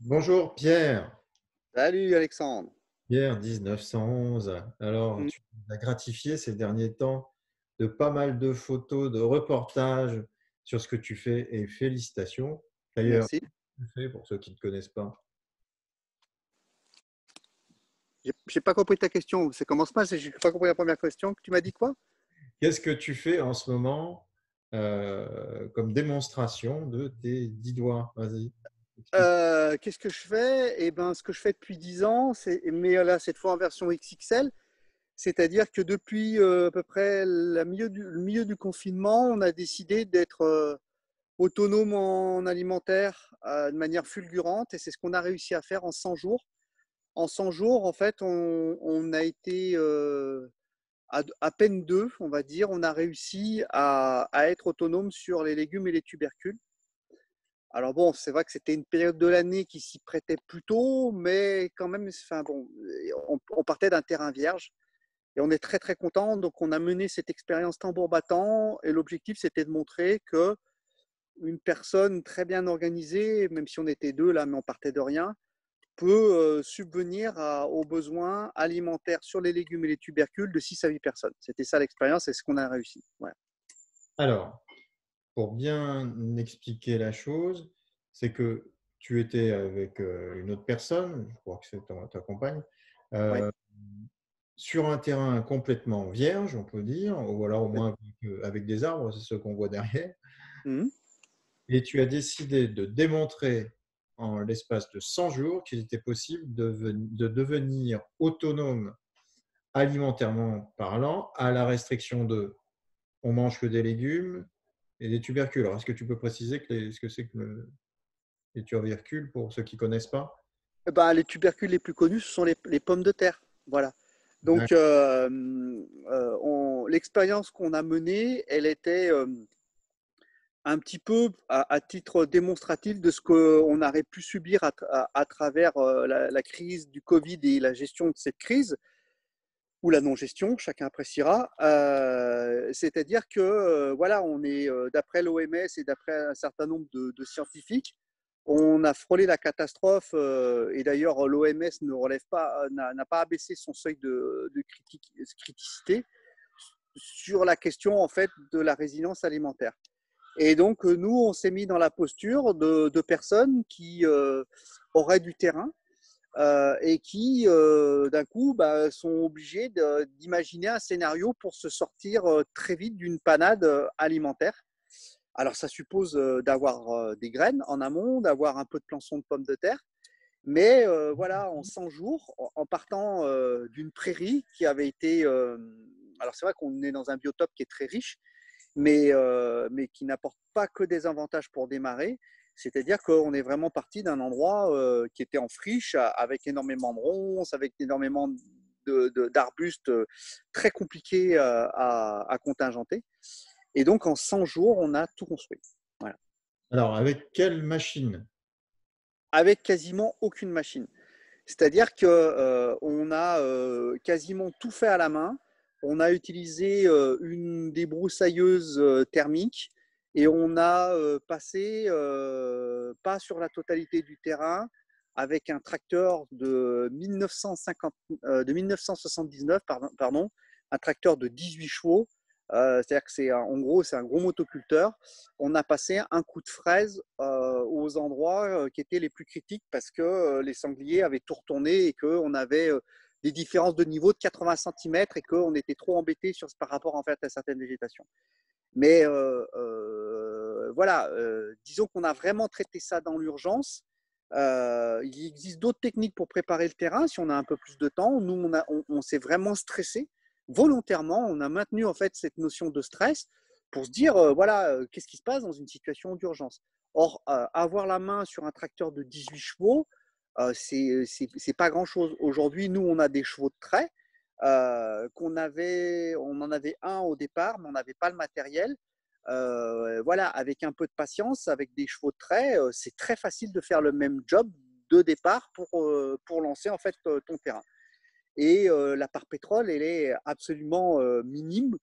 Bonjour Pierre, Salut Alexandre. Pierre 1911. Alors, Mm. tu as gratifié ces derniers temps de pas mal de photos, de reportages sur ce que tu fais et félicitations. D'ailleurs, Merci. tu fais pour ceux qui ne te connaissent pas. J'ai pas compris ta question. Ça commence mal. J'ai pas compris la première question. Tu m'as dit quoi? Qu'est-ce que tu fais en ce moment comme démonstration de tes 10 doigts? Vas-y, explique. Qu'est-ce que je fais? Eh ben, ce que je fais depuis 10 ans, mais là cette fois en version XXL, c'est-à-dire que depuis à peu près le milieu du confinement, on a décidé d'être autonome en alimentaire de manière fulgurante, et c'est ce qu'on a réussi à faire en 100 jours. En 100 jours, en fait, on a été à peine deux, on va dire, on a réussi à être autonome sur les légumes et les tubercules. Alors bon, c'est vrai que c'était une période de l'année qui s'y prêtait plutôt, mais quand même, enfin bon, on partait d'un terrain vierge et on est très très content. Donc on a mené cette expérience tambour battant et l'objectif c'était de montrer que une personne très bien organisée, même si on était deux là, mais on partait de rien, peut subvenir aux besoins alimentaires sur les légumes et les tubercules de 6 à 8 personnes. C'était ça l'expérience et ce qu'on a réussi. Ouais. Alors, pour bien expliquer la chose, c'est que tu étais avec une autre personne, je crois que c'est ta compagne, Ouais. euh, sur un terrain complètement vierge, on peut dire, ou alors au moins avec des arbres, c'est ce qu'on voit derrière, Mhm. et tu as décidé de démontrer en l'espace de 100 jours qu'il était possible de devenir autonome alimentairement parlant à la restriction de on mange que des légumes et des tubercules. Alors, est-ce que tu peux préciser ce que c'est que les tubercules pour ceux qui ne connaissent pas? Eh ben, les tubercules les plus connus, ce sont les pommes de terre. Voilà. Donc, D'accord. l'expérience qu'on a menée, elle était un petit peu à titre démonstratif de ce qu'on aurait pu subir à travers la crise du Covid et la gestion de cette crise, ou la non-gestion, chacun appréciera. C'est-à-dire que, voilà, on est, d'après l'OMS et d'après un certain nombre de scientifiques, on a frôlé la catastrophe, et d'ailleurs l'OMS ne relève pas, n'a pas abaissé son seuil de criticité sur la question en fait de la résilience alimentaire. Et donc nous, on s'est mis dans la posture de personnes qui auraient du terrain et qui, d'un coup, bah, sont obligés d'imaginer un scénario pour se sortir très vite d'une panade alimentaire. Alors, ça suppose d'avoir des graines en amont, d'avoir un peu de plançon de pommes de terre, mais voilà, en 100 jours, en partant d'une prairie qui avait été. Alors, c'est vrai qu'on est dans un biotope qui est très riche, mais qui n'apporte pas que des avantages pour démarrer. C'est-à-dire qu'on est vraiment parti d'un endroit qui était en friche, avec énormément de ronces, avec énormément d'arbustes très compliqués à contingenter. Et donc, en 100 jours, on a tout construit. Voilà. Alors, avec quelle machine? Avec quasiment aucune machine. C'est-à-dire qu'on a quasiment tout fait à la main. On a utilisé une débroussailleuse thermique et on a passé, pas sur la totalité du terrain, avec un tracteur de 1950, de 1979, pardon, un tracteur de 18 chevaux. C'est-à-dire que en gros, c'est un gros motoculteur. On a passé un coup de fraise aux endroits qui étaient les plus critiques parce que les sangliers avaient tout retourné et qu'on avait des différences de niveau de 80 cm et qu'on était trop embêté par rapport en fait à certaines végétations. Mais voilà, disons qu'on a vraiment traité ça dans l'urgence. Il existe d'autres techniques pour préparer le terrain si on a un peu plus de temps. Nous, on s'est vraiment stressé volontairement. On a maintenu en fait cette notion de stress pour se dire voilà, qu'est-ce qui se passe dans une situation d'urgence. Or, avoir la main sur un tracteur de 18 chevaux, c'est pas grand-chose. Aujourd'hui, nous, on a des chevaux de trait on en avait un au départ, mais on n'avait pas le matériel. Voilà, avec un peu de patience, avec des chevaux de trait, c'est très facile de faire le même job de départ pour lancer en fait ton terrain. Et la part pétrole, elle est absolument minime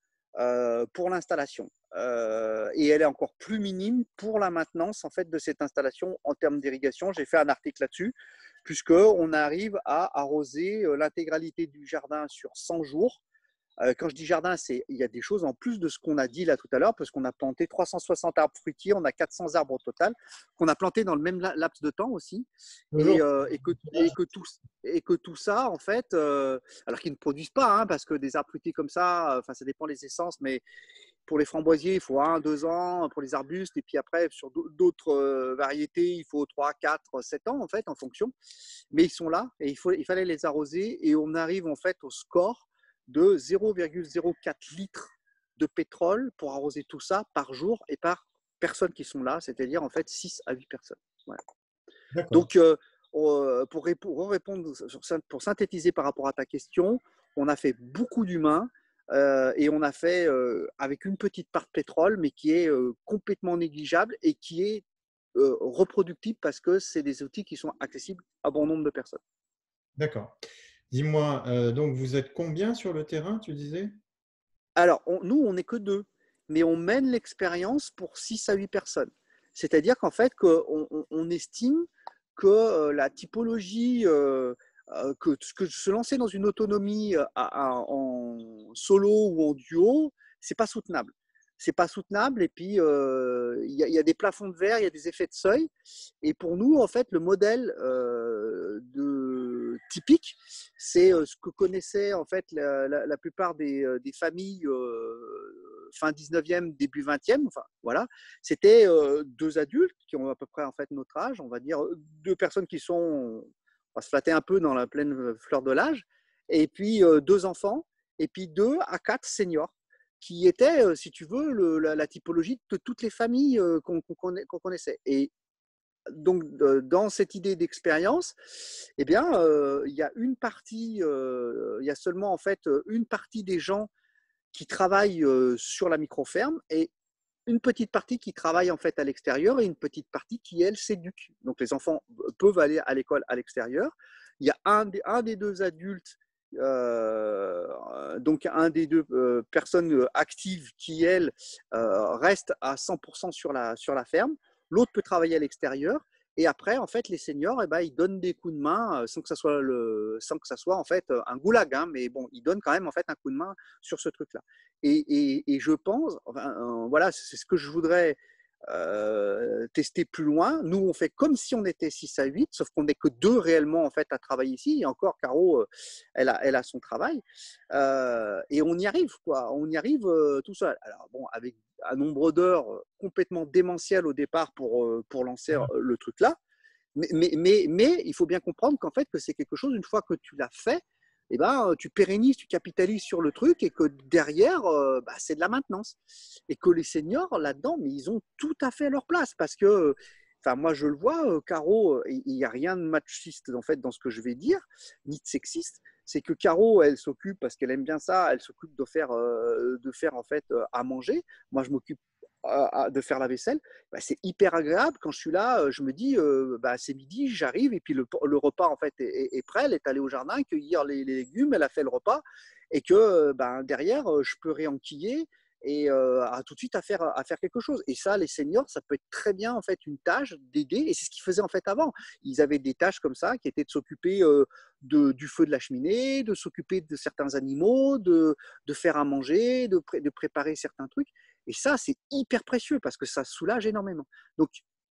pour l'installation. et elle est encore plus minime pour la maintenance en fait de cette installation en termes d'irrigation. J'ai fait un article là-dessus, puisqu'on arrive à arroser l'intégralité du jardin sur 100 jours. Quand je dis jardin, il y a des choses en plus de ce qu'on a dit là tout à l'heure, parce qu'on a planté 360 arbres fruitiers, on a 400 arbres au total, qu'on a planté dans le même laps de temps aussi, Toujours. et que tout ça, en fait, alors qu'ils ne produisent pas, hein, parce que des arbres fruitiers comme ça, enfin, ça dépend des essences, mais pour les framboisiers, il faut 1, 2 ans, pour les arbustes, et puis après, sur d'autres variétés, il faut 3, 4, 7 ans, en fait, en fonction. Mais ils sont là, et il fallait les arroser, et on arrive, en fait, au score de 0,04 litres de pétrole pour arroser tout ça par jour et par personnes qui sont là, c'est-à-dire, en fait, 6 à 8 personnes. Voilà. D'accord. Donc, pour répondre, pour synthétiser par rapport à ta question, on a fait beaucoup d'humains et on a fait avec une petite part de pétrole, mais qui est complètement négligeable et qui est reproductible parce que c'est des outils qui sont accessibles à bon nombre de personnes. D'accord. Dis-moi, donc vous êtes combien sur le terrain, tu disais? Alors, nous, on n'est que deux, mais on mène l'expérience pour 6 à 8 personnes. C'est-à-dire qu'en fait, on estime que la typologie, que se lancer dans une autonomie en solo ou en duo, c'est pas soutenable. C'est pas soutenable, et puis il y a des plafonds de verre, il y a des effets de seuil. Et pour nous, en fait, le modèle typique, c'est ce que connaissaient en fait la plupart des familles fin 19e, début 20e. Enfin, voilà. C'était deux adultes qui ont à peu près en fait notre âge, on va dire deux personnes qui sont, on va se flatter un peu dans la pleine fleur de l'âge, et puis deux enfants, et puis 2 à 4 seniors qui étaient, si tu veux, la typologie de toutes les familles qu'on connaissait. Et donc, dans cette idée d'expérience, eh bien, il y a une partie, il y a seulement en fait une partie des gens qui travaillent sur la micro-ferme, et une petite partie qui travaille en fait à l'extérieur, et une petite partie qui, elle, s'éduque. Donc, les enfants peuvent aller à l'école à l'extérieur. Il y a un des deux adultes, donc un des deux personnes actives qui, elle, reste à 100% sur la ferme. L'autre peut travailler à l'extérieur. Et après, en fait, les seniors, eh ben, ils donnent des coups de main sans que ça soit en fait un goulag, hein, mais bon, ils donnent quand même en fait un coup de main sur ce truc-là. Et je pense, enfin, voilà, c'est ce que je voudrais tester plus loin. Nous, on fait comme si on était 6 à 8, sauf qu'on n'est que deux réellement en fait à travailler ici. Et encore, Caro, elle a son travail. Et on y arrive, quoi. On y arrive tout seul. Alors, bon, avec un nombre d'heures complètement démentiel au départ pour lancer le truc là. Mais il faut bien comprendre qu'en fait, que c'est quelque chose, une fois que tu l'as fait, eh ben, tu pérennises, tu capitalises sur le truc, et que derrière, bah, c'est de la maintenance. Et que les seniors, là-dedans, mais ils ont tout à fait leur place, parce que, enfin, moi, je le vois, Caro, il n'y a rien de machiste en fait dans ce que je vais dire, ni de sexiste. C'est que Caro, elle s'occupe, parce qu'elle aime bien ça, elle s'occupe de faire en fait à manger. Moi, je m'occupe de faire la vaisselle. Bah, c'est hyper agréable. Quand je suis là, je me dis, bah, c'est midi, j'arrive, et puis le repas en fait est prêt. Elle est allée au jardin cueillir les légumes, elle a fait le repas, et que ben, derrière, je peux réenquiller et tout de suite à faire quelque chose. Et ça, les seniors, ça peut être très bien en fait une tâche d'aider, et c'est ce qu'ils faisaient en fait avant. Ils avaient des tâches comme ça qui étaient de s'occuper du feu de la cheminée, de s'occuper de certains animaux, de faire à manger, de préparer certains trucs. Et ça, c'est hyper précieux parce que ça soulage énormément. Donc,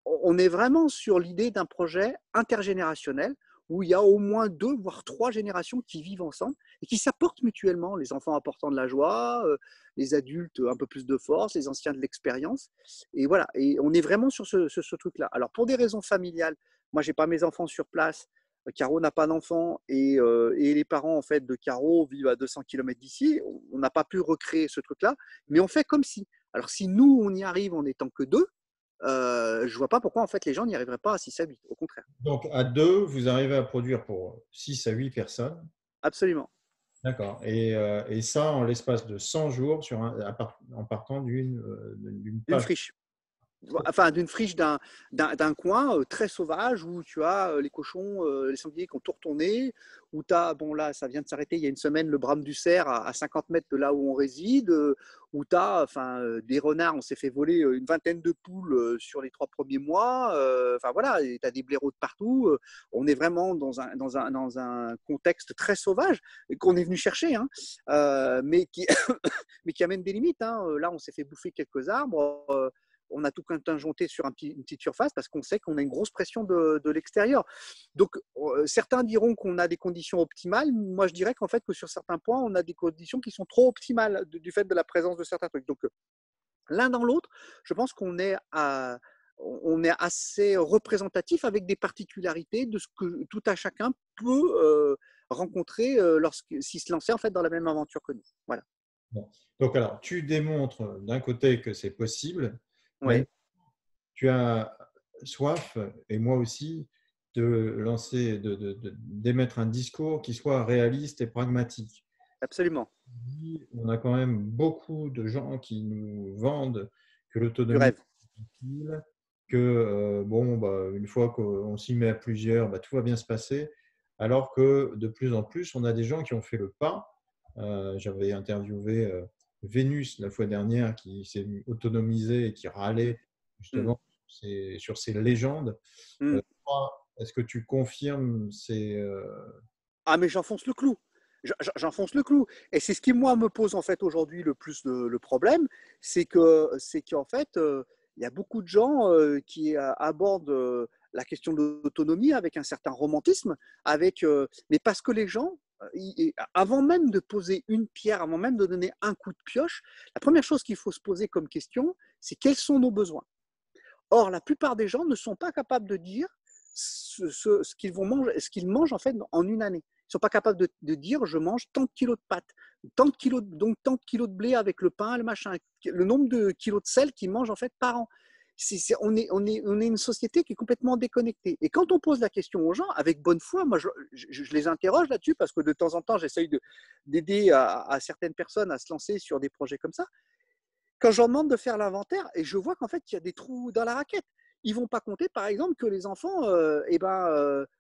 on est vraiment sur l'idée d'un projet intergénérationnel où il y a au moins 2, voire 3 générations qui vivent ensemble et qui s'apportent mutuellement, les enfants apportant de la joie, les adultes un peu plus de force, les anciens de l'expérience. Et voilà, et on est vraiment sur ce truc-là. Alors, pour des raisons familiales, moi, je n'ai pas mes enfants sur place. Caro n'a pas d'enfants, et les parents en fait de Caro vivent à 200 km d'ici. On n'a pas pu recréer ce truc-là, mais on fait comme si. Alors, si nous, on y arrive en n'étant que deux, je ne vois pas pourquoi en fait les gens n'y arriveraient pas à 6 à 8. Au contraire. Donc, à deux, vous arrivez à produire pour 6 à 8 personnes. Absolument. D'accord. Et ça, en l'espace de 100 jours, en partant d'une Une page. friche. enfin d'une friche d'un coin très sauvage où tu as les cochons, les sangliers qui ont tout retourné, où tu as, bon là ça vient de s'arrêter il y a une semaine, le brame du cerf à 50 mètres de là où on réside, où tu as enfin, des renards, on s'est fait voler une vingtaine de poules sur les 3 premiers mois, enfin voilà, tu as des blaireaux de partout, on est vraiment dans un contexte très sauvage qu'on est venu chercher, hein, mais, mais qui amène des limites. Hein. Là on s'est fait bouffer quelques arbres. On a tout contingenté sur une petite surface parce qu'on sait qu'on a une grosse pression de l'extérieur. Donc, certains diront qu'on a des conditions optimales. Moi, je dirais qu'en fait, que sur certains points, on a des conditions qui sont trop optimales du fait de la présence de certains trucs. Donc, l'un dans l'autre, je pense on est assez représentatif avec des particularités de ce que tout à chacun peut rencontrer s'il se lançait en fait dans la même aventure que nous. Voilà. Bon. Donc, alors, tu démontres d'un côté que c'est possible. Maintenant, Ouais, tu as soif, et moi aussi, de lancer, d'émettre un discours qui soit réaliste et pragmatique. absolument. On a quand même beaucoup de gens qui nous vendent que Du l'autonomie rêve. est utile, que bon, bah, une fois qu'on s'y met à plusieurs, bah, tout va bien se passer. Alors que de plus en plus, on a des gens qui ont fait le pas. J'avais interviewé Vénus la fois dernière qui s'est autonomisée et qui Mm, râlait mm, justement sur ces légendes. mm. Toi, est-ce que tu confirmes ces… Ah, mais j'enfonce le clou. J'enfonce le clou. Et c'est ce qui, moi, me pose en fait aujourd'hui le plus le problème, c'est qu'en fait, il y a beaucoup de gens qui abordent la question de l'autonomie avec un certain romantisme, mais parce que les gens, avant même de poser une pierre, avant même de donner un coup de pioche, la première chose qu'il faut se poser comme question, c'est quels sont nos besoins. Or, la plupart des gens ne sont pas capables de dire ce qu'ils vont manger, ce qu'ils mangent en fait en une année. Ils ne sont pas capables de dire je mange tant de kilos de pâtes, donc tant de kilos de blé avec le pain, le machin, le nombre de kilos de sel qu'ils mangent en fait par an. On est une société qui est complètement déconnectée. Et quand on pose la question aux gens, avec bonne foi, moi je les interroge là-dessus parce que de temps en temps, j'essaye d'aider à certaines personnes à se lancer sur des projets comme ça. Quand je leur demande de faire l'inventaire, et je vois qu'en fait, il y a des trous dans la raquette. Ils ne vont pas compter, par exemple, que les enfants,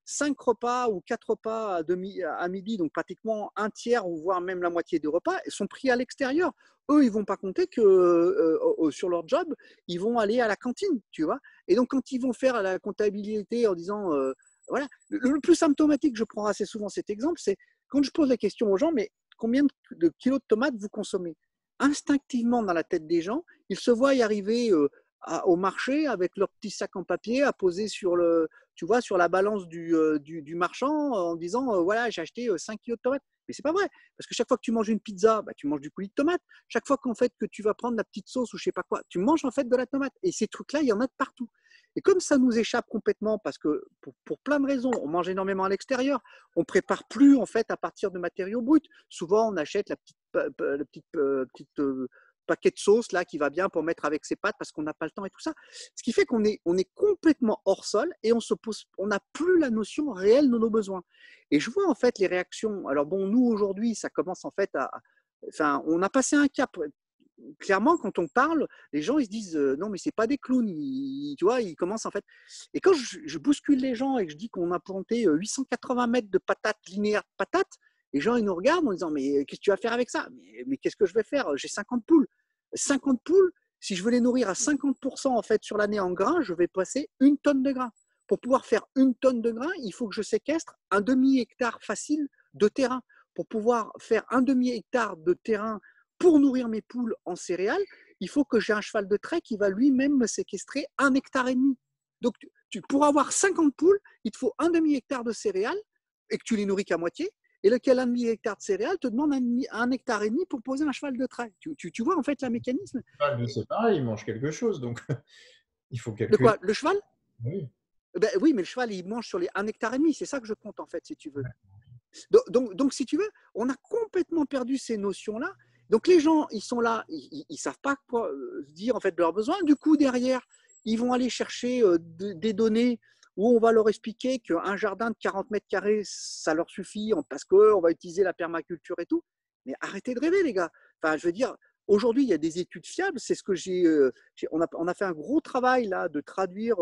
5 repas ou 4 repas à midi, donc pratiquement un tiers ou voire même la moitié des repas, sont pris à l'extérieur. Eux, ils ne vont pas compter que sur leur job, ils vont aller à la cantine, tu vois. Et donc, quand ils vont faire la comptabilité en disant, voilà, le plus symptomatique, je prends assez souvent cet exemple, c'est quand je pose la question aux gens, mais combien de kilos de tomates vous consommez? Instinctivement dans la tête des gens, ils se voient y arriver au marché avec leur petit sac en papier à poser tu vois, sur la balance du marchand en disant voilà, j'ai acheté 5 kilos de tomates. Mais c'est pas vrai, parce que chaque fois que tu manges une pizza, bah, tu manges du coulis de tomate. Chaque fois qu'en fait que tu vas prendre la petite sauce ou je sais pas quoi, tu manges en fait de la tomate. Et ces trucs-là, il y en a de partout. Et comme ça nous échappe complètement, parce que pour plein de raisons, on mange énormément à l'extérieur, on prépare plus en fait à partir de matériaux bruts. Souvent, on achète petite paquet de sauce là qui va bien pour mettre avec ses pâtes parce qu'on n'a pas le temps et tout ça. Ce qui fait on est complètement hors sol et on n'a plus la notion réelle de nos besoins. Et je vois en fait les réactions. Alors bon, nous aujourd'hui, ça commence en fait enfin, on a passé un cap. Clairement, quand on parle, les gens ils se disent non mais c'est pas des clowns, tu vois, ils commencent en fait. Et quand je bouscule les gens et que je dis qu'on a planté 880 mètres de patates linéaires de patates, les gens ils nous regardent en disant mais qu'est-ce que tu vas faire avec ça? Mais qu'est-ce que je vais faire? J'ai 50 poules. 50 poules, si je veux les nourrir à 50% en fait sur l'année en grains, je vais passer 1 tonne de grains. Pour pouvoir faire 1 tonne de grains, il faut que je séquestre un demi-hectare facile de terrain. Pour pouvoir faire un demi-hectare de terrain pour nourrir mes poules en céréales, il faut que j'ai un cheval de trait qui va lui-même me séquestrer 1,5 hectare. Donc, pour avoir 50 poules, il te faut un demi-hectare de céréales et que tu les nourris qu'à moitié. Et lequel un demi-hectare de céréales te demande 1,5 hectare pour poser un cheval de trait. Tu vois en fait le mécanisme. C'est pareil, il mange quelque chose, donc il faut De calculer. quoi? Le cheval? Oui. Ben, oui, mais le cheval, il mange sur les 1,5 hectare. C'est ça que je compte en fait, si tu veux. Donc, si tu veux, on a complètement perdu ces notions-là. Donc, les gens, ils sont là, ils ne savent pas quoi dire en fait de leurs besoins. Du coup, derrière, ils vont aller chercher des données où on va leur expliquer qu'un jardin de 40 mètres carrés, ça leur suffit parce qu'on va utiliser la permaculture et tout. Mais arrêtez de rêver, les gars. Enfin, je veux dire, Aujourd'hui, il y a des études fiables. C'est ce que on a fait un gros travail là de traduire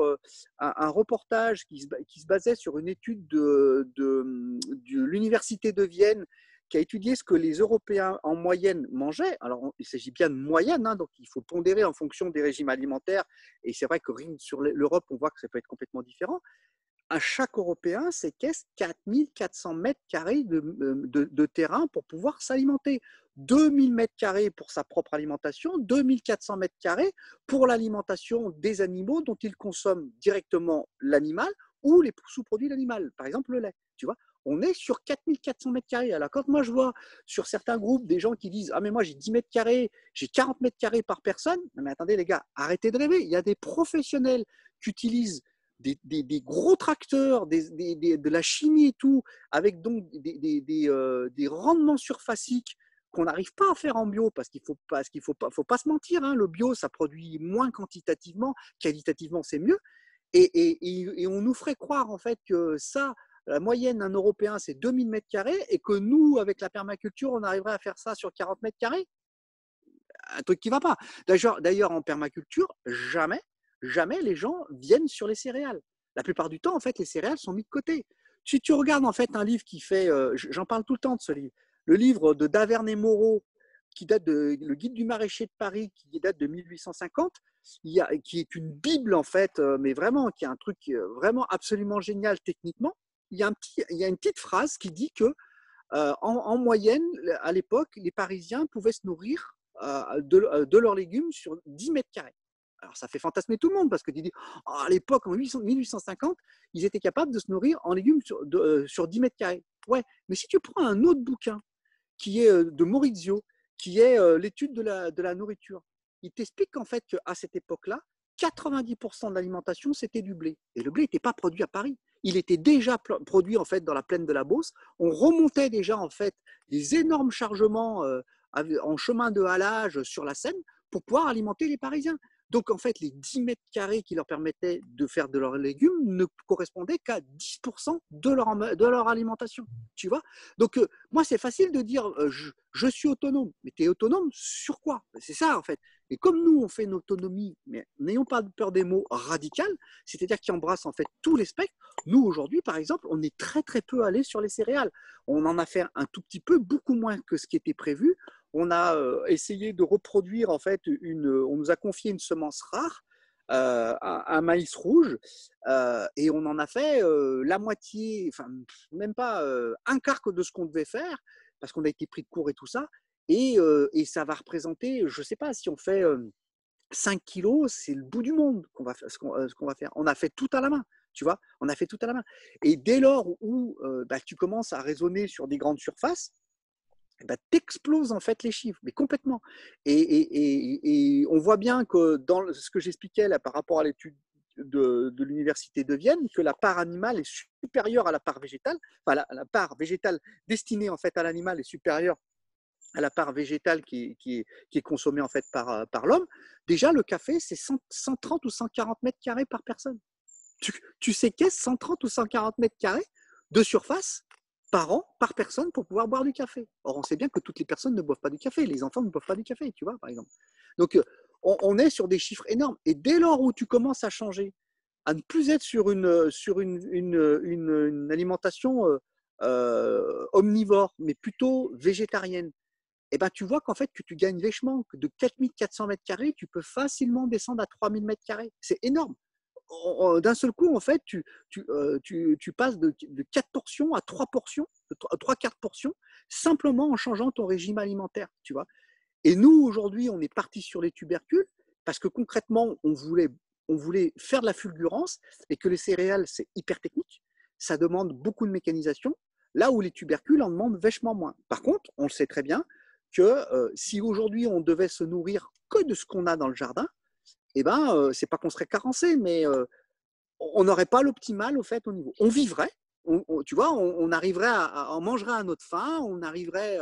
un reportage qui se basait sur une étude de l'université de Vienne qui a étudié ce que les Européens en moyenne mangeaient. Alors, il s'agit bien de moyenne, hein, donc il faut pondérer en fonction des régimes alimentaires. Et c'est vrai que rien que sur l'Europe, on voit que ça peut être complètement différent. À chaque Européen séquestre 4400 mètres carrés de terrain pour pouvoir s'alimenter. 2000 mètres carrés pour sa propre alimentation, 2400 mètres carrés pour l'alimentation des animaux dont il consomme directement l'animal ou les sous-produits de l'animal, par exemple le lait. Tu vois, on est sur 4400 mètres carrés. Alors, quand moi je vois sur certains groupes des gens qui disent ah, mais moi j'ai 10 mètres carrés, j'ai 40 mètres carrés par personne, mais attendez les gars, arrêtez de rêver. Il y a des professionnels qui utilisent des gros tracteurs, de la chimie et tout, avec donc des rendements surfaciques qu'on n'arrive pas à faire en bio parce qu'il faut pas se mentir, hein, le bio ça produit moins quantitativement, qualitativement c'est mieux, et on nous ferait croire en fait que ça, la moyenne d'un Européen c'est 2000 mètres carrés et que nous avec la permaculture on arriverait à faire ça sur 40 mètres carrés, un truc qui ne va pas. D'ailleurs, en permaculture, jamais les gens viennent sur les céréales. La plupart du temps, en fait, les céréales sont mises de côté. Si tu regardes en fait un livre qui fait, j'en parle tout le temps de ce livre, le livre de Davern et Moreau, qui date de le Guide du maraîcher de Paris, qui date de 1850, qui est une bible en fait, mais vraiment qui est un truc vraiment absolument génial techniquement. Il y a une petite phrase qui dit que en moyenne, à l'époque, les Parisiens pouvaient se nourrir de leurs légumes sur 10 mètres carrés. Alors, ça fait fantasmer tout le monde parce que tu dis, oh, à l'époque, en 1850, ils étaient capables de se nourrir en légumes sur 10 mètres carrés. Ouais, mais si tu prends un autre bouquin qui est de Maurizio, qui est l'étude de la nourriture, il t'explique qu'en fait, qu'à cette époque-là, 90% de l'alimentation, c'était du blé. Et le blé n'était pas produit à Paris. Il était déjà produit en fait dans la plaine de la Beauce. On remontait déjà en fait des énormes chargements en chemin de halage sur la Seine pour pouvoir alimenter les Parisiens. Donc en fait, les 10 mètres carrés qui leur permettaient de faire de leurs légumes ne correspondaient qu'à 10% de leur alimentation. Tu vois. Donc moi, c'est facile de dire je suis autonome. Mais tu es autonome sur quoi? C'est ça en fait. Et comme nous, on fait une autonomie, mais n'ayons pas peur des mots radicales, c'est-à-dire qui embrassent en fait tous les spectres. Nous, aujourd'hui, par exemple, on est très très peu allé sur les céréales. On en a fait un tout petit peu, beaucoup moins que ce qui était prévu. On a essayé de reproduire, en fait, on nous a confié une semence rare, un maïs rouge, et on en a fait la moitié, enfin, même pas un quart de ce qu'on devait faire, parce qu'on a été pris de court et tout ça. Et ça va représenter, je ne sais pas, si on fait 5 kilos, c'est le bout du monde ce qu'on va faire. On a fait tout à la main, tu vois, on a fait tout à la main. Et dès lors où tu commences à raisonner sur des grandes surfaces, tu exploses en fait les chiffres, mais complètement. Et on voit bien que dans ce que j'expliquais là par rapport à l'étude de l'université de Vienne, que la part animale est supérieure à la part végétale, enfin la part végétale destinée en fait à l'animal est supérieure à la part végétale qui est consommée en fait par l'homme. Déjà, le café, c'est 130 ou 140 mètres carrés par personne. Tu sais qu'est-ce 130 ou 140 mètres carrés de surface par an, par personne, pour pouvoir boire du café. Or, on sait bien que toutes les personnes ne boivent pas du café. Les enfants ne boivent pas du café, tu vois, par exemple. Donc, on est sur des chiffres énormes. Et dès lors où tu commences à changer, à ne plus être sur une alimentation omnivore, mais plutôt végétarienne, et ben, tu vois qu'en fait, que tu gagnes vachement, que de 4400 mètres carrés, tu peux facilement descendre à 3000 mètres carrés. C'est énorme. D'un seul coup, en fait, tu passes de 4 portions à 3 portions, 3 quarts portions, simplement en changeant ton régime alimentaire, tu vois. Et nous, aujourd'hui, on est parti sur les tubercules parce que concrètement, on voulait faire de la fulgurance et que les céréales, c'est hyper technique. Ça demande beaucoup de mécanisation, là où les tubercules en demandent vachement moins. Par contre, on le sait très bien que si aujourd'hui, on devait se nourrir que de ce qu'on a dans le jardin, eh ben, c'est pas qu'on serait carencé, mais on n'aurait pas l'optimal au fait au niveau. On vivrait, tu vois, on arriverait on mangerait à notre faim, on arriverait,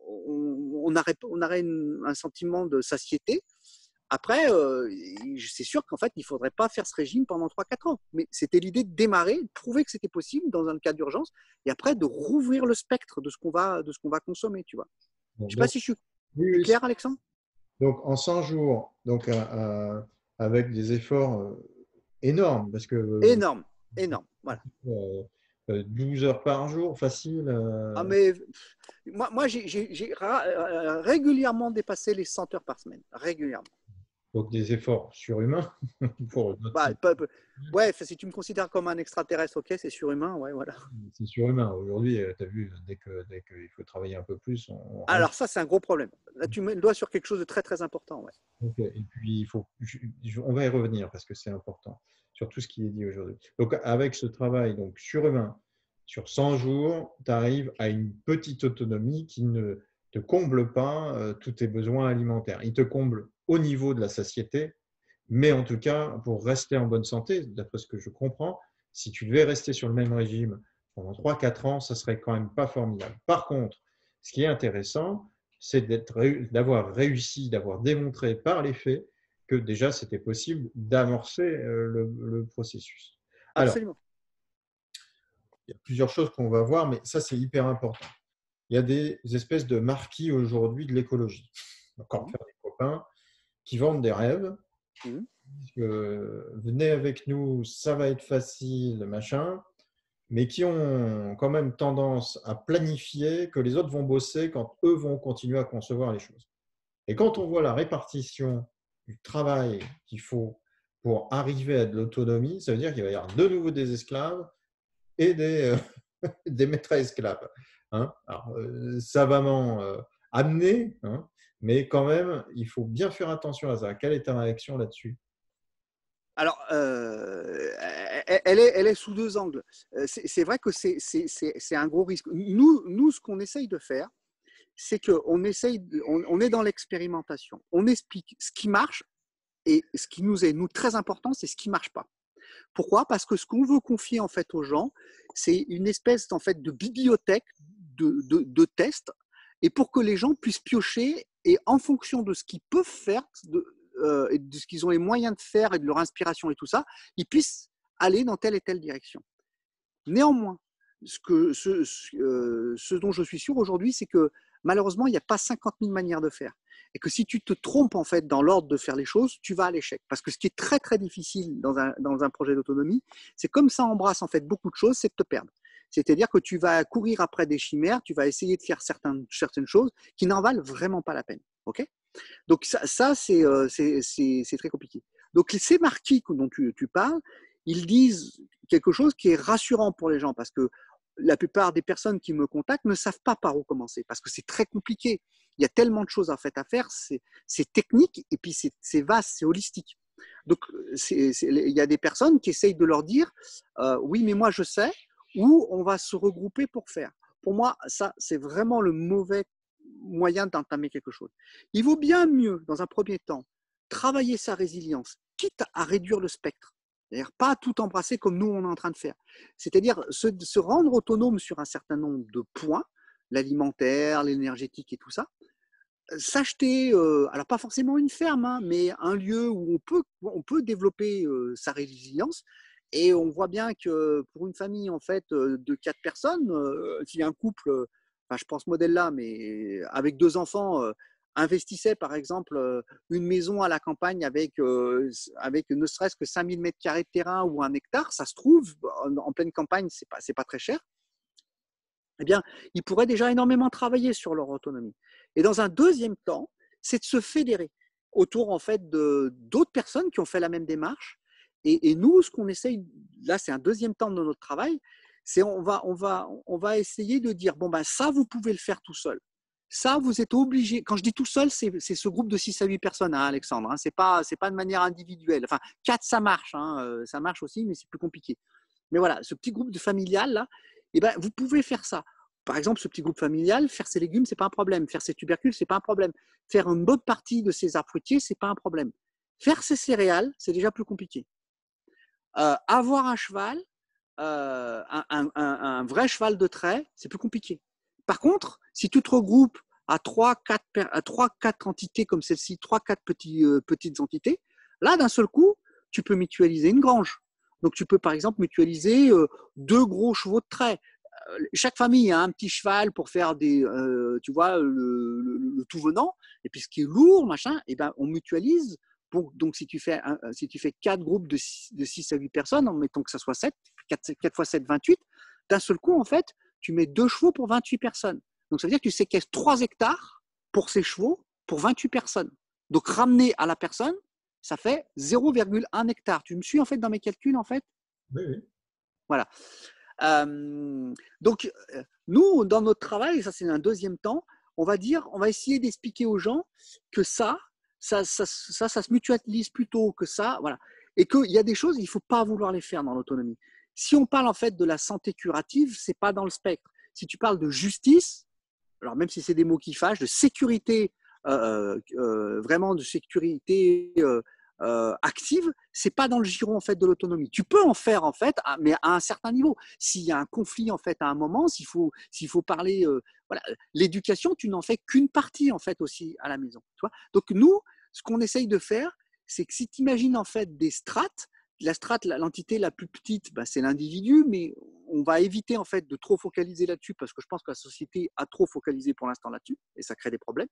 on aurait un sentiment de satiété. Après, c'est sûr qu'en fait, il ne faudrait pas faire ce régime pendant 3 4 ans. Mais c'était l'idée de démarrer, de prouver que c'était possible dans un cas d'urgence, et après de rouvrir le spectre de ce qu'on va consommer, tu vois. Bon, Je ne sais pas donc, si je oui, suis oui, clair, Alexandre. Donc, en 100 jours, donc, avec des efforts énormes, parce que Énorme, énorme. Voilà. 12 heures par jour, facile. Ah, mais moi j'ai régulièrement dépassé les 100 heures par semaine. Régulièrement. Donc, des efforts surhumains pour notre Bah, type. ouais, si tu me considères comme un extraterrestre, ok, c'est surhumain, ouais, voilà. C'est surhumain. Aujourd'hui, tu as vu, dès qu'il faut travailler un peu plus, on rajoute. Alors ça, c'est un gros problème. Là, tu mets le doigt sur quelque chose de très très important, ouais. Ok. Et puis, on va y revenir parce que c'est important sur tout ce qui est dit aujourd'hui. Donc, avec ce travail donc, surhumain, sur 100 jours, tu arrives à une petite autonomie qui ne te comble pas tous tes besoins alimentaires. Il te comble au niveau de la satiété, mais en tout cas, pour rester en bonne santé, d'après ce que je comprends, si tu devais rester sur le même régime pendant 3-4 ans, ça serait quand même pas formidable. Par contre, ce qui est intéressant, c'est d'avoir réussi, d'avoir démontré par les faits que déjà c'était possible d'amorcer le processus. Alors, Absolument. il y a plusieurs choses qu'on va voir, mais ça c'est hyper important. Il y a des espèces de marquis aujourd'hui de l'écologie. Encore Mmh. faire des copains qui vendent des rêves. Mmh. Venez avec nous, ça va être facile, machin, mais qui ont quand même tendance à planifier que les autres vont bosser quand eux vont continuer à concevoir les choses. Et quand on voit la répartition du travail qu'il faut pour arriver à de l'autonomie, ça veut dire qu'il va y avoir de nouveau des esclaves et des maîtres à esclaves. Hein. Alors, savamment amené, hein, mais quand même, il faut bien faire attention à ça. Quelle est ta réaction là-dessus? Alors, elle est sous deux angles. C'est vrai que c'est un gros risque. Nous, ce qu'on essaye de faire, c'est qu'on on est dans l'expérimentation. On explique ce qui marche et ce qui nous est nous très important, c'est ce qui marche pas. Pourquoi? Parce que ce qu'on veut confier en fait aux gens, c'est une espèce en fait de bibliothèque de tests, et pour que les gens puissent piocher et en fonction de ce qu'ils peuvent faire, et de ce qu'ils ont les moyens de faire et de leur inspiration et tout ça, ils puissent aller dans telle et telle direction. Néanmoins, ce dont je suis sûr aujourd'hui, c'est que malheureusement, il n'y a pas 50 000 manières de faire. Et que si tu te trompes en fait dans l'ordre de faire les choses, tu vas à l'échec. Parce que ce qui est très très difficile dans un projet d'autonomie, c'est comme ça embrasse en fait beaucoup de choses, c'est de te perdre. C'est-à-dire que tu vas courir après des chimères, tu vas essayer de faire certaines choses qui n'en valent vraiment pas la peine. Ok? Donc ça c'est très compliqué. Donc ces marquis dont tu parles, ils disent quelque chose qui est rassurant pour les gens parce que la plupart des personnes qui me contactent ne savent pas par où commencer parce que c'est très compliqué. Il y a tellement de choses en fait à faire, c'est technique et puis c'est vaste, c'est holistique. Donc il y a des personnes qui essayent de leur dire oui mais moi je sais, ou on va se regrouper pour faire. Pour moi ça c'est vraiment le mauvais moyen d'entamer quelque chose. Il vaut bien mieux, dans un premier temps, travailler sa résilience, quitte à réduire le spectre. C'est-à-dire pas tout embrasser comme nous on est en train de faire. C'est-à-dire se rendre autonome sur un certain nombre de points, l'alimentaire, l'énergétique et tout ça. S'acheter, alors pas forcément une ferme, hein, mais un lieu où on peut développer sa résilience. Et on voit bien que pour une famille en fait de 4 personnes, si un couple, enfin je pense ce modèle-là, mais avec 2 enfants, investissait par exemple une maison à la campagne avec ne serait-ce que 5000 mètres carrés de terrain ou 1 hectare, ça se trouve en pleine campagne, c'est pas très cher. Eh bien, ils pourraient déjà énormément travailler sur leur autonomie. Et dans un deuxième temps, c'est de se fédérer autour en fait d'autres personnes qui ont fait la même démarche. Et nous, ce qu'on essaye, là, c'est un deuxième temps de notre travail, c'est on va essayer de dire bon ben ça, vous pouvez le faire tout seul. Ça, vous êtes obligé. Quand je dis tout seul, c'est ce groupe de 6 à 8 personnes, hein, Alexandre. Hein, c'est pas de manière individuelle. Enfin, 4, ça marche. Hein, ça marche aussi, mais c'est plus compliqué. Mais voilà, ce petit groupe de familial là, eh ben, vous pouvez faire ça. Par exemple, ce petit groupe familial, faire ses légumes, c'est pas un problème. Faire ses tubercules, c'est pas un problème. Faire une bonne partie de ses arbres fruitiers, c'est pas un problème. Faire ses céréales, c'est déjà plus compliqué. Avoir un cheval, un vrai cheval de trait, c'est plus compliqué. Par contre, si tu te regroupes à 3-4 entités comme celle-ci, 3-4 petites entités, là, d'un seul coup, tu peux mutualiser une grange. Donc, tu peux, par exemple, mutualiser 2 gros chevaux de trait. chaque famille a un petit cheval pour faire tu vois, le tout venant. Et puis ce qui est lourd, machin, et ben on mutualise. Donc si tu fais 4 groupes de 6 à 8 personnes, en mettant que ça soit 7, 4 fois 7, 28, d'un seul coup, en fait, tu mets 2 chevaux pour 28 personnes. Donc ça veut dire que tu séquestres 3 hectares pour ces chevaux pour 28 personnes. Donc ramener à la personne, ça fait 0,1 hectare. Tu me suis en fait dans mes calculs en fait? Oui, oui. Voilà. Donc, nous, dans notre travail, ça c'est un deuxième temps, on va essayer d'expliquer aux gens que ça se mutualise plutôt que ça, voilà. Et qu'il y a des choses, il ne faut pas vouloir les faire dans l'autonomie. Si on parle en fait de la santé curative, c'est pas dans le spectre. Si tu parles de justice, alors même si c'est des mots qui fâchent, de sécurité, vraiment de sécurité active, c'est pas dans le giron en fait de l'autonomie. Tu peux en faire en fait, mais à un certain niveau. S'il y a un conflit en fait à un moment, s'il faut parler, voilà, l'éducation, tu n'en fais qu'une partie en fait aussi à la maison. Tu vois. Donc nous, ce qu'on essaye de faire, c'est que si tu imagines en fait des strates, la strate, l'entité la plus petite, bah, c'est l'individu, mais on va éviter en fait de trop focaliser là-dessus parce que je pense que la société a trop focalisé pour l'instant là-dessus et ça crée des problèmes.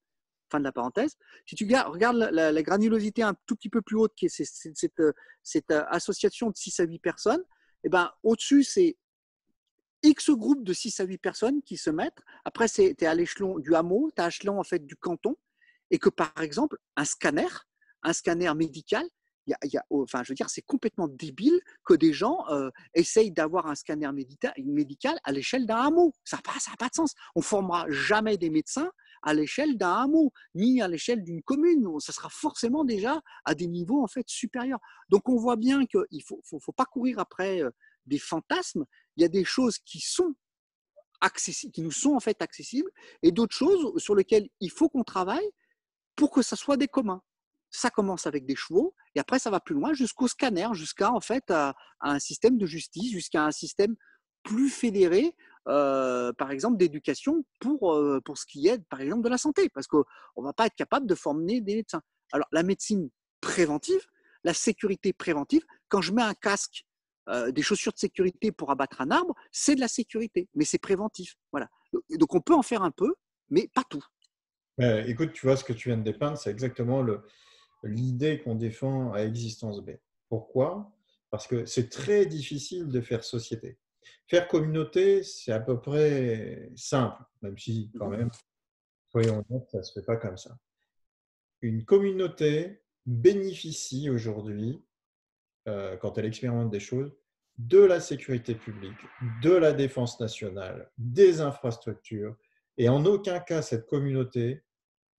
Fin de la parenthèse. Si tu regardes la granulosité un tout petit peu plus haute, qui est cette association de 6 à 8 personnes, et ben, au-dessus, c'est X groupes de 6 à 8 personnes qui se mettent. Après, tu es à l'échelon du hameau, tu es à l'échelon en fait, du canton, et que par exemple, un scanner médical, enfin, je veux dire, c'est complètement débile que des gens essayent d'avoir un scanner médical à l'échelle d'un hameau. Ça n'a pas de sens. On ne formera jamais des médecins à l'échelle d'un hameau, ni à l'échelle d'une commune. Ça sera forcément déjà à des niveaux en fait supérieurs. Donc on voit bien qu'il ne faut pas courir après des fantasmes. Il y a des choses qui sont accessibles, qui nous sont en fait accessibles, et d'autres choses sur lesquelles il faut qu'on travaille pour que ça soit des communs. Ça commence avec des chevaux et après ça va plus loin jusqu'au scanner, jusqu'à en fait à un système de justice, jusqu'à un système plus fédéré, par exemple d'éducation pour ce qui est par exemple de la santé, parce qu'on ne va pas être capable de former des médecins. Alors la médecine préventive, la sécurité préventive, quand je mets un casque, des chaussures de sécurité pour abattre un arbre, c'est de la sécurité, mais c'est préventif. Voilà. Donc on peut en faire un peu, mais pas tout. Écoute, tu vois, ce que tu viens de dépeindre, c'est exactement l'idée qu'on défend à Existence B. Pourquoi? Parce que c'est très difficile de faire société. Faire communauté, c'est à peu près simple, même si quand même, soyons honnêtes, ça ne se fait pas comme ça. Une communauté bénéficie aujourd'hui, quand elle expérimente des choses, de la sécurité publique, de la défense nationale, des infrastructures, et en aucun cas cette communauté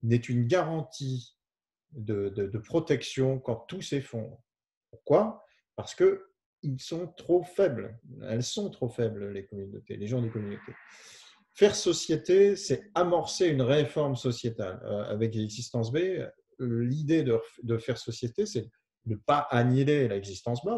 n'est une garantie de protection quand tout s'effondre. Pourquoi? Parce qu'ils sont trop faibles. Elles sont trop faibles, les communautés, les gens des communautés. Faire société, c'est amorcer une réforme sociétale. Avec l'existence B, l'idée de faire société, c'est de ne pas annihiler l'existence B,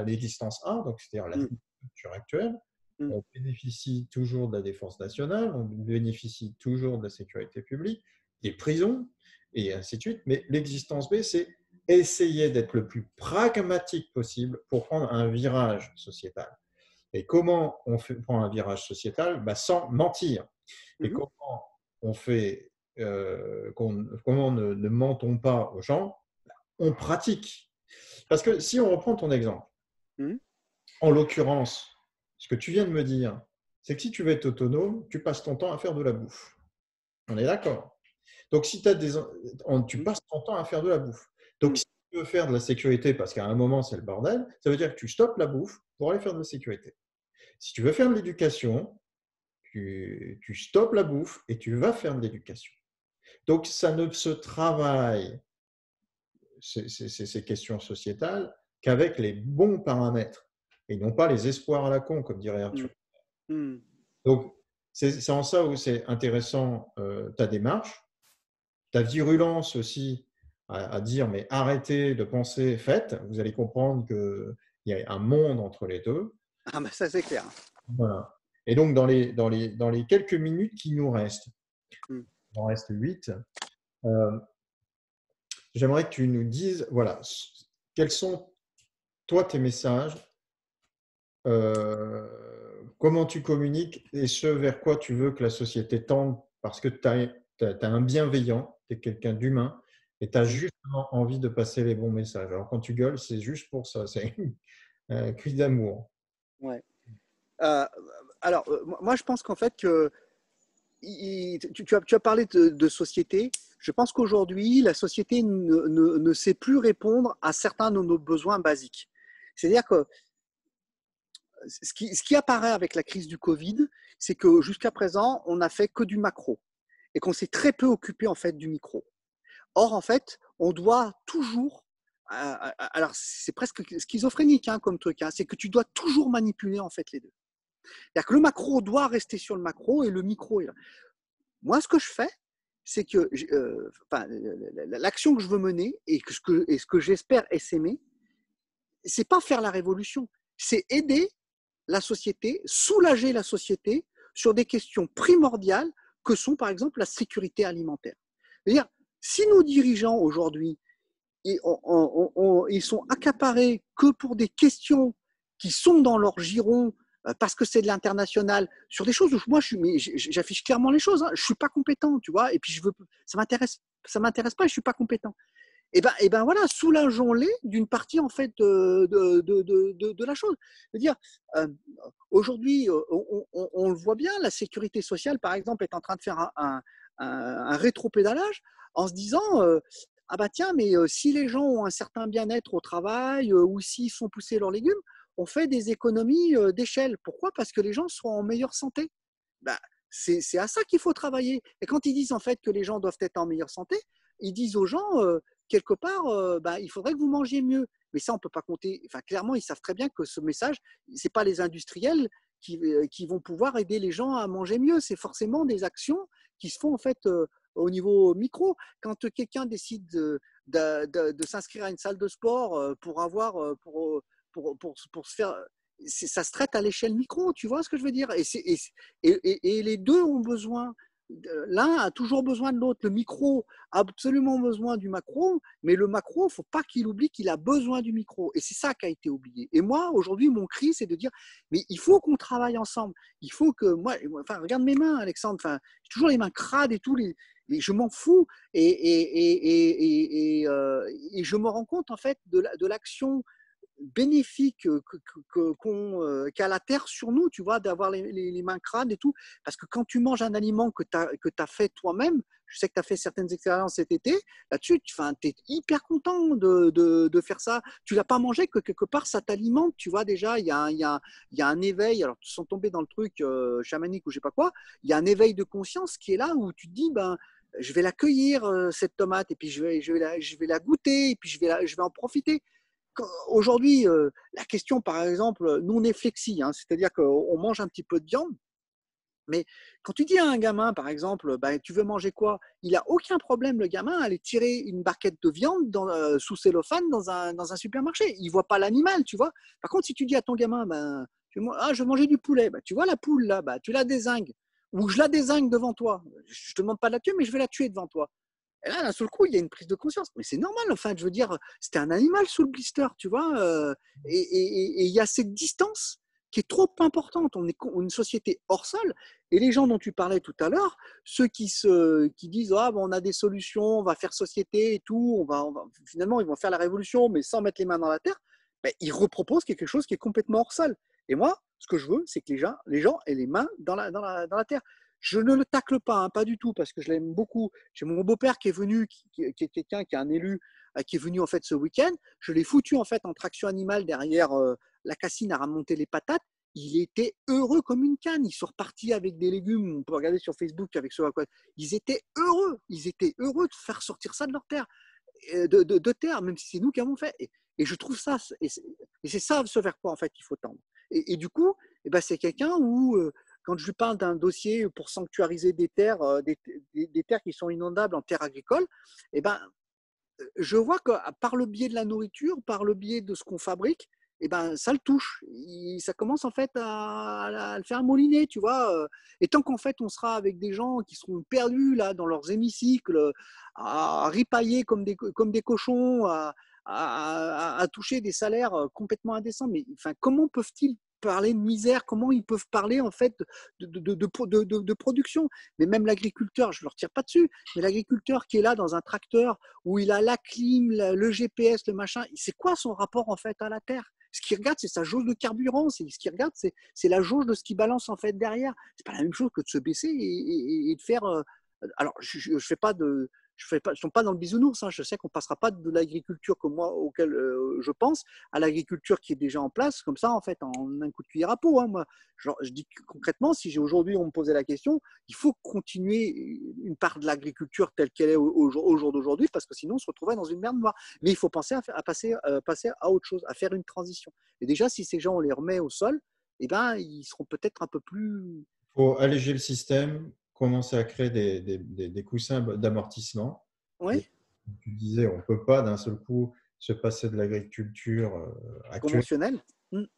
l'existence A, donc c'est-à-dire la structure actuelle. On bénéficie toujours de la défense nationale, on bénéficie toujours de la sécurité publique, des prisons, et ainsi de suite. Mais l'existence B, c'est essayer d'être le plus pragmatique possible pour prendre un virage sociétal. Et comment prend un virage sociétal? Sans mentir. Et comment on fait, comment ne mentons pas aux gens? On pratique. Parce que si on reprend ton exemple, en l'occurrence, ce que tu viens de me dire, c'est que si tu veux être autonome, tu passes ton temps à faire de la bouffe. On est d'accord? Donc, si tu passes ton temps à faire de la bouffe. Donc, si tu veux faire de la sécurité, parce qu'à un moment, c'est le bordel, ça veut dire que tu stoppes la bouffe pour aller faire de la sécurité. Si tu veux faire de l'éducation, tu stoppes la bouffe et tu vas faire de l'éducation. Donc, ça ne se travaille, ces questions sociétales, qu'avec les bons paramètres et non pas les espoirs à la con, comme dirait Arthur. Donc, c'est en ça où c'est intéressant ta démarche, ta virulence aussi à dire mais arrêtez de penser, faites. Vous allez comprendre qu'il y a un monde entre les deux. Ah ben ça c'est clair. Voilà. Et donc, dans les quelques minutes qui nous restent, il en reste 8, j'aimerais que tu nous dises, voilà, quels sont, toi, tes messages, comment tu communiques et ce vers quoi tu veux que la société tende, parce que tu as un bienveillant, tu es quelqu'un d'humain et tu as Oui, justement envie de passer les bons messages. Alors quand tu gueules, c'est juste pour ça, c'est un cri d'amour. ouais. Euh, alors, moi, je pense qu'en fait, que, tu as parlé de société. Je pense qu'aujourd'hui, la société ne sait plus répondre à certains de nos besoins basiques. C'est-à-dire que ce qui apparaît avec la crise du Covid, c'est que jusqu'à présent, on n'a fait que du macro et qu'on s'est très peu occupé en fait du micro. Or, en fait, on doit toujours, alors c'est presque schizophrénique hein, comme truc, hein, c'est que tu dois toujours manipuler en fait les deux. C'est-à-dire que le macro doit rester sur le macro et le micro est là. Moi, ce que je fais, c'est que l'action que je veux mener et ce que j'espère essaimer, c'est pas faire la révolution, c'est aider la société, soulager la société sur des questions primordiales que sont par exemple la sécurité alimentaire. C'est-à-dire, si nos dirigeants aujourd'hui, ils sont accaparés que pour des questions qui sont dans leur giron parce que c'est de l'international, sur des choses où moi j'affiche clairement les choses. Hein. Je suis pas compétent, tu vois, et puis ça m'intéresse pas, et je suis pas compétent. Et ben voilà, soulageons-les d'une partie en fait de la chose. C'est-à-dire, euh, aujourd'hui, on le voit bien, la sécurité sociale, par exemple, est en train de faire un rétropédalage en se disant ah bah tiens, mais si les gens ont un certain bien-être au travail ou s'ils font pousser leurs légumes, on fait des économies d'échelle. Pourquoi? Parce que les gens sont en meilleure santé. Bah, c'est à ça qu'il faut travailler. Et quand ils disent en fait que les gens doivent être en meilleure santé, ils disent aux gens quelque part, bah, il faudrait que vous mangiez mieux. Mais ça, on ne peut pas compter. Enfin, clairement, ils savent très bien que ce message, ce n'est pas les industriels qui vont pouvoir aider les gens à manger mieux. C'est forcément des actions qui se font en fait au niveau micro. Quand quelqu'un décide de s'inscrire à une salle de sport pour avoir pour se faire ça se traite à l'échelle micro, tu vois ce que je veux dire et les deux ont besoin, l'un a toujours besoin de l'autre. Le micro a absolument besoin du macro, mais le macro, il ne faut pas qu'il oublie qu'il a besoin du micro. Et c'est ça qui a été oublié. Et moi, aujourd'hui, mon cri, c'est de dire, mais il faut qu'on travaille ensemble. Il faut que enfin, regarde mes mains, Alexandre, enfin, j'ai toujours les mains crades et tout, je m'en fous et je me rends compte en fait de l'action bénéfique qu'a la terre sur nous, tu vois, d'avoir les mains crades et tout. Parce que quand tu manges un aliment que tu as fait toi-même, je sais que tu as fait certaines expériences cet été, là-dessus, tu es hyper content de faire ça. Tu l'as pas mangé, que quelque part, ça t'alimente, tu vois, déjà, il y a un éveil, alors sans tomber dans le truc chamanique ou je sais pas quoi, il y a un éveil de conscience qui est là où tu te dis, ben, je vais l'accueillir, cette tomate, et puis je vais la goûter, et puis je vais en profiter. Aujourd'hui, la question, par exemple, nous, on est flexi, hein, c'est-à-dire qu'on mange un petit peu de viande, mais quand tu dis à un gamin, par exemple, bah, tu veux manger quoi? Il n'a aucun problème, le gamin, à aller tirer une barquette de viande sous cellophane dans un supermarché. Il ne voit pas l'animal, tu vois. Par contre, si tu dis à ton gamin, ben, je veux manger du poulet, bah, tu vois la poule là, bah, tu la dézingues. Ou je la dézingue devant toi. Je ne te demande pas de la tuer, mais je vais la tuer devant toi. Et là, d'un seul coup, il y a une prise de conscience. Mais c'est normal, enfin, je veux dire, c'était un animal sous le blister, tu vois. Et il y a cette distance qui est trop importante. On est une société hors sol. Et les gens dont tu parlais tout à l'heure, ceux qui disent ah, bon, on a des solutions, on va faire société et tout, finalement, ils vont faire la révolution, mais sans mettre les mains dans la terre, ben, ils reproposent quelque chose qui est complètement hors sol. Et moi, ce que je veux, c'est que les gens aient les mains dans la terre. Je ne le tacle pas, hein, pas du tout, parce que je l'aime beaucoup. J'ai mon beau-père qui est venu, qui est quelqu'un, qui est un élu, qui est venu en fait ce week-end. Je l'ai foutu en fait en traction animale derrière la cassine à remonter les patates. Il était heureux comme une canne. Ils sont repartis avec des légumes. On peut regarder sur Facebook avec ce à quoi. Ils étaient heureux. Ils étaient heureux de faire sortir ça de leur terre, de terre, même si c'est nous qui avons fait. Et je trouve ça, et c'est ça ce vers quoi en fait il faut tendre. Et du coup, eh ben, c'est quelqu'un où quand je lui parle d'un dossier pour sanctuariser des terres, des terres qui sont inondables en terres agricoles, eh ben, je vois que par le biais de la nourriture, par le biais de ce qu'on fabrique, eh ben, ça le touche. Ça commence en fait à le faire mouliner, tu vois. Et tant qu'en fait on sera avec des gens qui seront perdus là dans leurs hémicycles, à ripailler comme des cochons, à toucher des salaires complètement indécents, mais enfin, comment peuvent-ils parler de misère, comment ils peuvent parler en fait de production. Mais même l'agriculteur, je ne leur tire pas dessus, mais l'agriculteur qui est là dans un tracteur où il a la clim, le GPS, le machin, c'est quoi son rapport en fait à la terre? Ce qu'il regarde, c'est sa jauge de carburant. Ce qu'il regarde, c'est la jauge de ce qu'il balance en fait derrière. C'est pas la même chose que de se baisser et de faire. Alors, je fais pas de, je ne suis pas dans le bisounours. Hein. Je sais qu'on ne passera pas de l'agriculture comme moi, auquel je pense, à l'agriculture qui est déjà en place, comme ça, en fait, en un coup de cuillère à peau. Hein. Moi, genre, je dis concrètement, si aujourd'hui on me posait la question, il faut continuer une part de l'agriculture telle qu'elle est au jour d'aujourd'hui, parce que sinon on se retrouverait dans une merde noire. Mais il faut penser à passer à autre chose, à faire une transition. Et déjà, si ces gens, on les remet au sol, eh ben, ils seront peut-être un peu plus. Il faut alléger le système, commencer à créer des coussins d'amortissement. Et Oui, comme tu disais, on ne peut pas d'un seul coup se passer de l'agriculture actuelle conventionnel.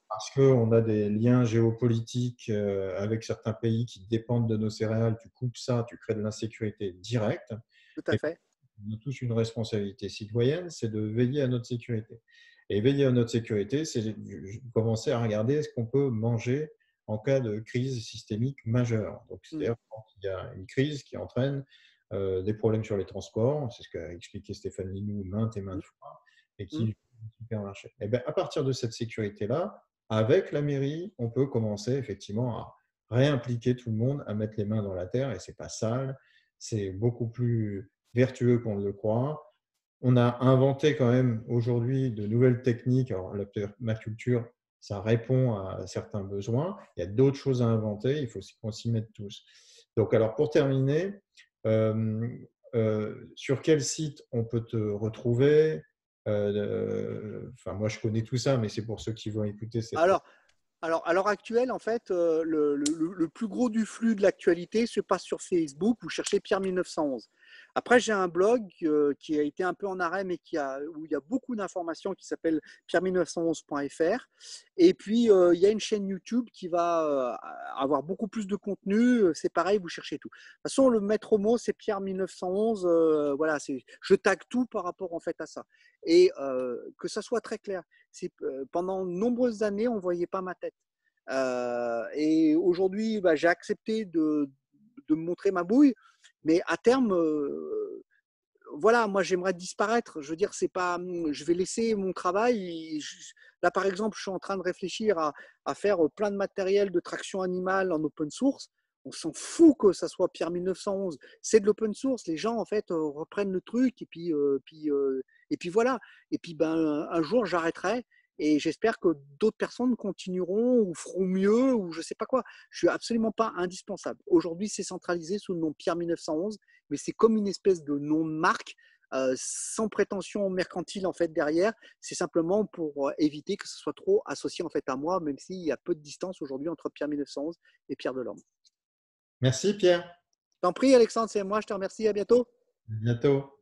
parce qu'on a des liens géopolitiques avec certains pays qui dépendent de nos céréales. Tu coupes ça, tu crées de l'insécurité directe. Tout à Et fait. on a tous une responsabilité citoyenne, c'est de veiller à notre sécurité. Et veiller à notre sécurité, c'est commencer à regarder ce qu'on peut manger en cas de crise systémique majeure. Donc, c'est-à-dire quand il y a une crise qui entraîne des problèmes sur les transports, c'est ce qu'a expliqué Stéphane Linou maintes et maintes fois, et qui supermarché. Et bien, à partir de cette sécurité-là, avec la mairie, on peut commencer effectivement à réimpliquer tout le monde, à mettre les mains dans la terre, et c'est pas sale, c'est beaucoup plus vertueux qu'on le croit. On a inventé quand même aujourd'hui de nouvelles techniques. Alors, la permaculture, ça répond à certains besoins. Il y a d'autres choses à inventer. Il faut qu'on s'y mette tous. Donc, alors pour terminer, euh, sur quel site on peut te retrouver? Enfin, moi, je connais tout ça, mais c'est pour ceux qui vont écouter cette. Alors, à l'heure actuelle, en fait, le plus gros du flux de l'actualité se passe sur Facebook. Vous cherchez Pierre 1911. Après, j'ai un blog qui a été un peu en arrêt, mais où il y a beaucoup d'informations qui s'appelle pierre1911.fr. Et puis, il y a une chaîne YouTube qui va avoir beaucoup plus de contenu. C'est pareil, vous cherchez tout. De toute façon, le maître mot, c'est Pierre 1911. Voilà, je tag tout par rapport en fait à ça. Et que ça soit très clair. Pendant de nombreuses années, on ne voyait pas ma tête. Et aujourd'hui, bah, j'ai accepté de me montrer ma bouille, mais à terme, voilà, moi j'aimerais disparaître. Je veux dire, c'est pas, je vais laisser mon travail. Là, par exemple, je suis en train de réfléchir à faire plein de matériel de traction animale en open source. On s'en fout que ça soit Pierre 1911. C'est de l'open source. Les gens, en fait, reprennent le truc et puis voilà. Et puis, ben, un jour, j'arrêterai et j'espère que d'autres personnes continueront ou feront mieux ou je sais pas quoi. Je suis absolument pas indispensable. Aujourd'hui, c'est centralisé sous le nom Pierre 1911, mais c'est comme une espèce de nom de marque sans prétention mercantile en fait derrière. C'est simplement pour éviter que ce soit trop associé en fait à moi, même s'il y a peu de distance aujourd'hui entre Pierre 1911 et Pierre Delorme. Merci Pierre. T'en prie, Alexandre, c'est moi. Je te remercie. À bientôt. À bientôt.